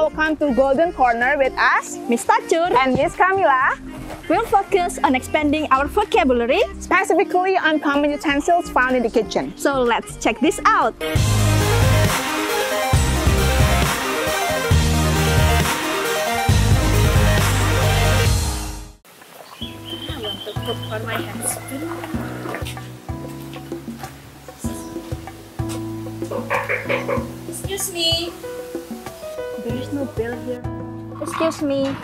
welcome to Golden Corner with us, Ms Tachur and Ms Kamilah. We'll focus on expanding our vocabulary, Specifically on common utensils found in the kitchen. so let's check this out. I want to cook for my husband. Excuse me. There is no bell here. Excuse me.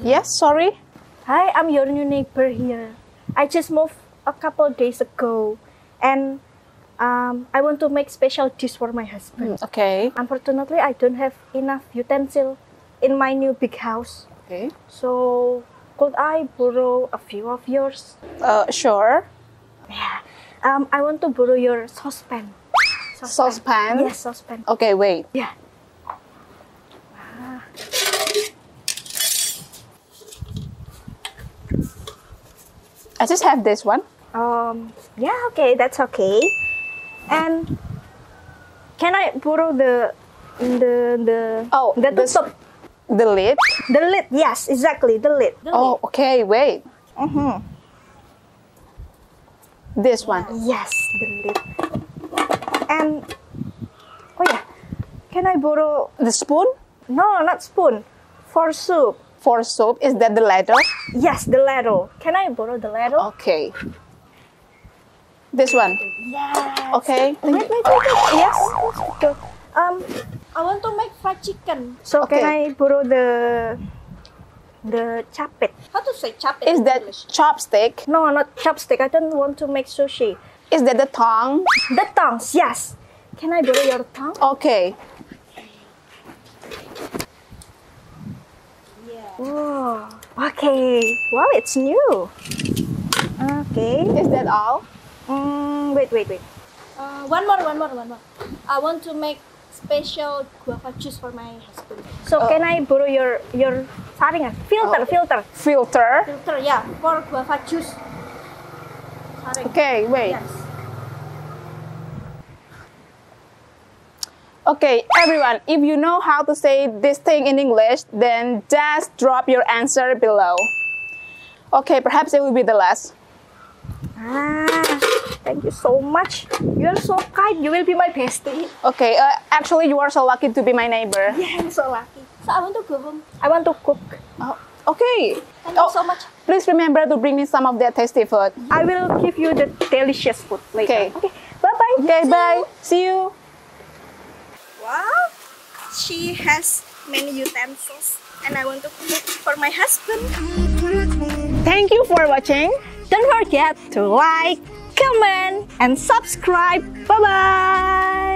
Yes, sorry? Hi, I'm your new neighbor here. I just moved a couple days ago, and I want to make special dish for my husband. Okay. Unfortunately, I don't have enough utensil in my new big house. Okay. So, could I borrow a few of yours? Sure. Yeah. I want to borrow your saucepan. Saucepan? Yes, saucepan. Okay, wait. Yeah. I just have this one. Yeah, okay, that's okay. And can I borrow the this- tutup? The lid? The lid, yes, exactly, the lid. Oh, okay, wait. This one. Yes, the lid. And, oh yeah, can I borrow, The spoon? no, not spoon, for soup. For soap, is that the ladle? Yes, the ladle. Can I borrow the ladle? Okay. This one? Yes. Okay. Wait. Yes, good. I want to make fried chicken. So Okay. can I borrow the chapet? How to say chapet? Is that chopstick? No, not chopstick. I don't want to make sushi. Is that the tongue? The tongs, yes. Can I borrow your tongue? Okay. Oh, okay. Wow, it's new. Okay. Is that all? Wait. One more. I want to make special guava juice for my husband. So can I borrow your saringan? Filter. Filter? Filter, yeah, for guava juice. Saring. Okay, wait. Yes. Okay, everyone, if you know how to say this thing in English, then just drop your answer below. Okay, perhaps it will be the last. Thank you so much. You are so kind. You will be my bestie. Okay, actually, you are so lucky to be my neighbor. Yeah, I'm so lucky. So I want to go home. I want to cook. Oh, okay. Thank you so much. Please remember to bring me some of that tasty food. I will give you the delicious food later. Okay. Okay. Bye-bye. Okay, bye. See you. Wow. She has many utensils, and I want to cook for my husband. Thank you for watching. Don't forget to like, comment, and subscribe. Bye-bye.